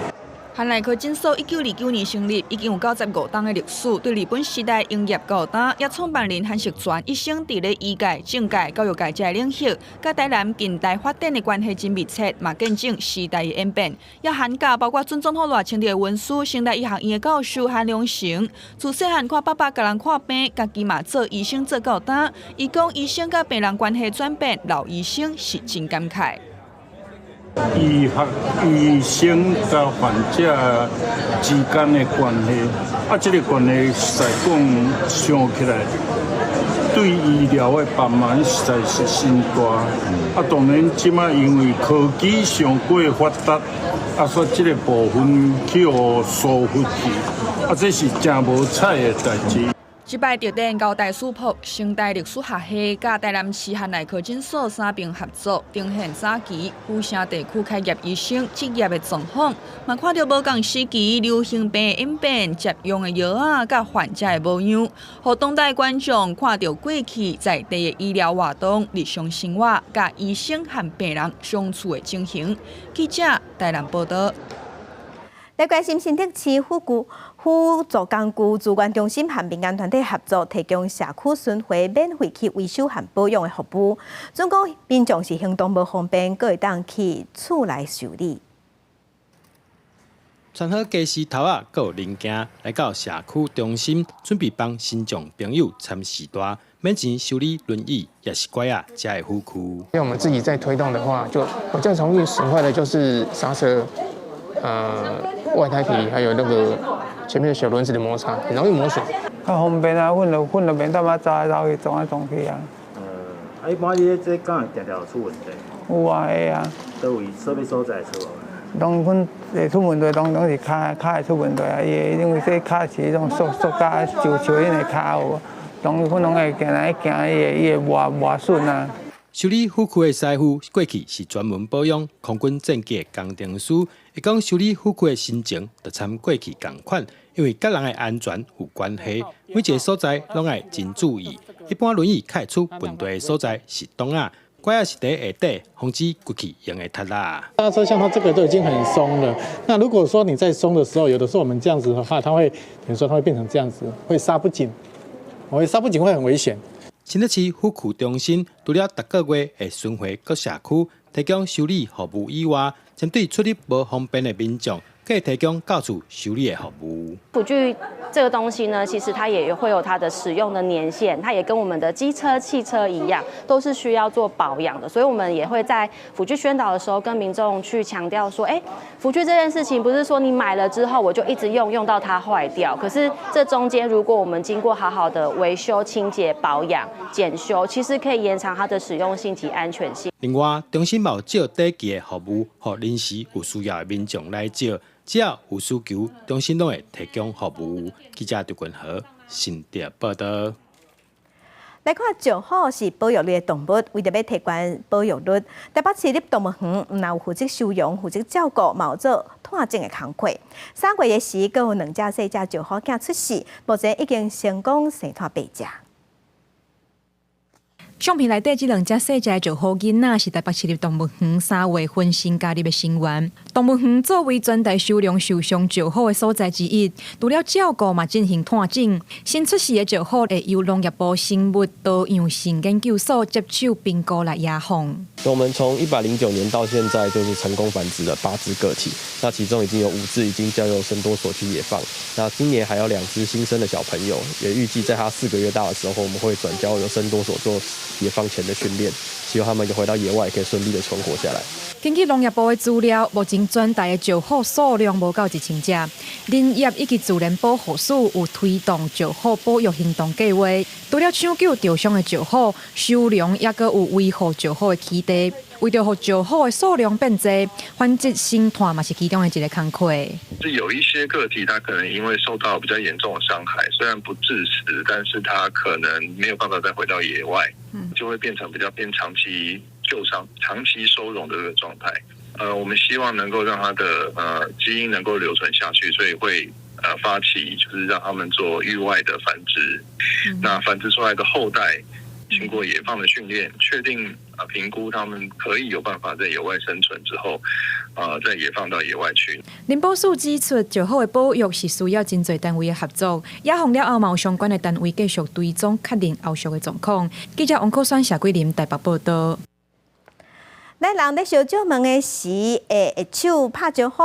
韩内科诊所1929年成立，已经有95档的历史，对日本时代营业够大，也创办人韩锡全一生伫咧医界、政界、教育界这领域，甲台南近代发展的关系真密切，嘛见证时代的演变。也涵盖包括准总统热情的文书、现代医学院的教授韩良成，自细汉看爸爸甲人看病，家己嘛做医生做够大。伊讲医生甲病人关系转变，老医生是真感慨。医生甲患者之间的关系，这个关系实在讲想起来，对医疗的帮忙实在是真大。当然，即马因为科技上过发达，说这个部分去互疏忽去，这是真无彩的代志。这摆特展交大书铺、成大历史学系、甲台南市韩内科诊所3边合作，呈现早期府城地区开业医生职业的状况，嘛看到无共时期流行病的演变、接用的药啊，甲患者的模样，互当代观众看到过去在地的医疗活动、日常生活，甲医生和病人相处的情形。记者台南报道。来关心新竹市辅助工具资源中心和民间团体合作，提供社区巡回免费去维修和保养的服务。总共民众是行动无方便，阁会当去厝内修理。穿好家私头啊，阁有零件来到社区中心，准备帮新众朋友参时代，免钱修理轮椅也是拐啊，才会服务。因为我们自己在推动的话，我最容易损坏的就是刹车、外胎皮，还有那个前面的小轮子的摩擦，很容易磨损。较方便啊，混了免得嘛走来走去，撞来撞去啊。一般你这敢会常常出问题？有啊，会啊。倒位什么所在出？当阮会出问题，当是骹会出问题啊。因为这骹是迄种塑胶，就像迄个骹有，当阮拢会行来行，伊会磨损啊。修理虎躯的师傅过去是专门保养空军战机的工程师，会讲修理虎躯的心情，就参过去同款，因为甲人的安全有关系，每一个所在拢爱真注意。一般轮椅开出问题的所在是洞啊。拐啊是在下底，防止过去用的塌啦。刹车像它这个都已经很松了，那如果说你在松的时候，有的时候我们这样子的话，它会，比如说它会变成这样子，会刹不紧，刹不紧会很危险。新竹市辅具中心除了逐个月会巡回各社区提供修理服务以外，针对出入无方便的民众，可以提供到处修理的服务。辅具这个东西呢，其实它也会有它的使用的年限，它也跟我们的机车、汽车一样，都是需要做保养的。所以我们也会在辅具宣导的时候，跟民众去强调说，辅具这件事情不是说你买了之后我就一直用到它坏掉，可是这中间如果我们经过好好的维修、清洁、保养、检修，其实可以延长它的使用性及安全性。另外，中心有借短期的服务，予临时有需要的民众来借。只要有需求，中心都会提供服务。记者刘君和新竹报道。来看石虎是保育类的动物，为着要提高保育率，台北市立动物园唔有负责收容、负责照顾，嘛有做探证的工作。3月的时，阁有2只细只石虎囝出世，目前已经成功生产8只。相片内底这2只细只的石虎囡仔是台北市立动物园3月份新加入的成员。动物园作为全台收容受伤石虎的所在之一，除了照顾嘛进行探证。新出世的石虎会由农业部生物多样性研究所接手评估来野放。我们从109年到现在，就是成功繁殖了8只个体，那其中已经有5只已经交由生多所去野放。那今年还有2只新生的小朋友，也预计在它4个月大的时候，我们会转交由生多所做野放前的训练，希望他们回到野外可以顺利的存活下来。根据农业部的资料，目前全台的石虎数量无到1000只。林业以及自然保护署有推动石虎保育行动计划，除了抢救受伤的石虎，收容也阁有维护石虎的基地。为着让石虎的数量变多，繁殖生态嘛是其中的一个工课。是有一些个体，它可能因为受到比较严重的伤害，虽然不致死，但是它可能没有办法再回到野外，就会变成比较偏长期救伤、长期收容的这个状态。我们希望能够让它的基因能够留存下去，所以会发起就是让他们做域外的繁殖。那繁殖出来的后代，经过野放的训练，确定评估他们可以有办法在野外生存之后，再野放到野外去。林保署指出，石虎的保育是需要真侪单位的合作，野放了后，有相关的单位继续追踪确认后续的状况。记者王可选、谢桂林台北报道。咱人咧烧酒门的时，会手拍石虎。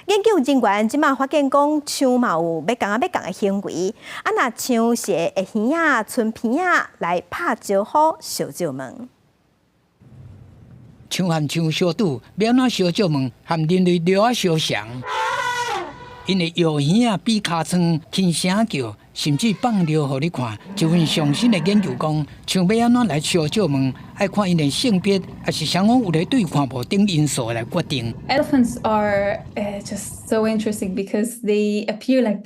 研究人员即马发现讲，枪嘛有要讲的行为，若枪是会耳仔、寸片仔来拍石虎烧酒门。枪和枪相拄，要安怎烧酒门，和人类鸟仔相像。因为摇耳仔比尻川轻声叫，甚至放尿互你看。一份上新的研究讲，像要安怎来烧酒门，爱看因的性别，还是双方有咧对看无等因素来决定。Elephants are just so interesting because they appear like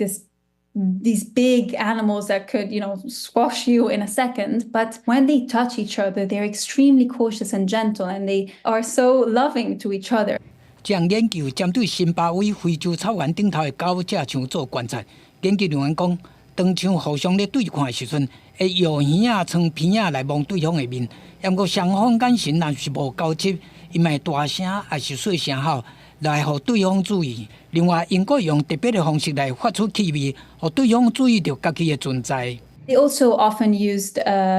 these big animals that could, squash you in a second. But when they touch each other, they're extremely cautious and gentle, and they are so loving to each other. 这项研究针对新巴威非洲草原顶头的狗只枪做观察。研究人员讲，当枪互相咧对看的时阵，会摇耳仔、撑片仔来望对方的面。不过双方眼神若是无交集，伊卖大声还是细声吼，来互对方注意。另外，因佫用特别的方式来发出气味，互对方注意到家己的存在。They also often used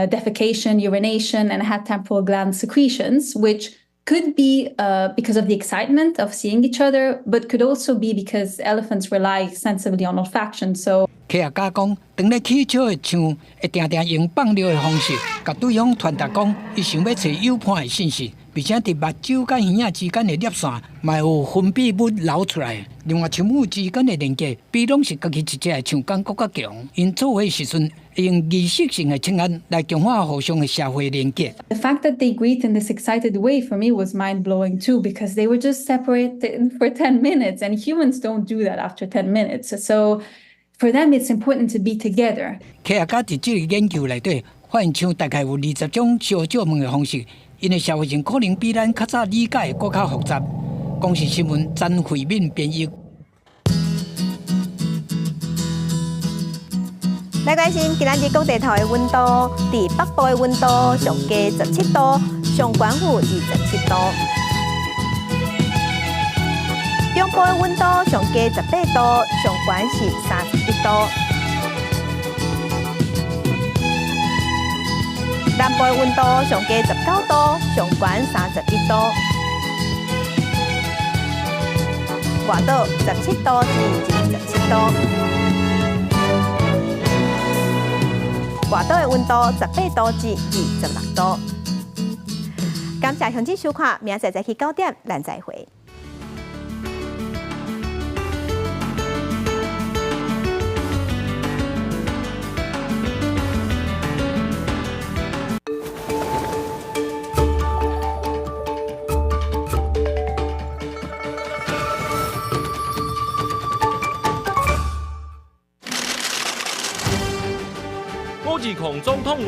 defecation, urination, and had temporal gland secretions, which could be because of the excitement of seeing each other, but could also be because elephants rely extensively on olfaction. So, 科学家讲，当咧起笑的唱，会定定用放尿的方式，甲对方传达讲，伊想要找有伴的信息，并且伫目睭甲耳仔之间的粒线，嘛有分泌物流出来。另外，树木之间的连接，比拢是家己一只的唱感更较强。因做伙时阵，会用仪式性的亲按来强化互相的社会连接。The fact that they greet in this excited way for me was mind-blowing too, because they were just separated for 10 minutes, and humans don't do that after 10 minutes. So, for them, it's important to be together. 科学家伫这个研究内底发现，像大概有20种烧照门的方式，因的社会性可能比咱较早理解更较复杂。公视新闻詹慧敏编译。来关心今仔日各地头的温度，伫北部的温度上加17度，上悬有27度；中部的温度上加18度，上悬是31度；南部的温度上加19度，上悬31度；外岛17度至27度。外岛的温度18度至26度。感谢乡亲收看，明仔载去9点，咱再会。郭志孔总统。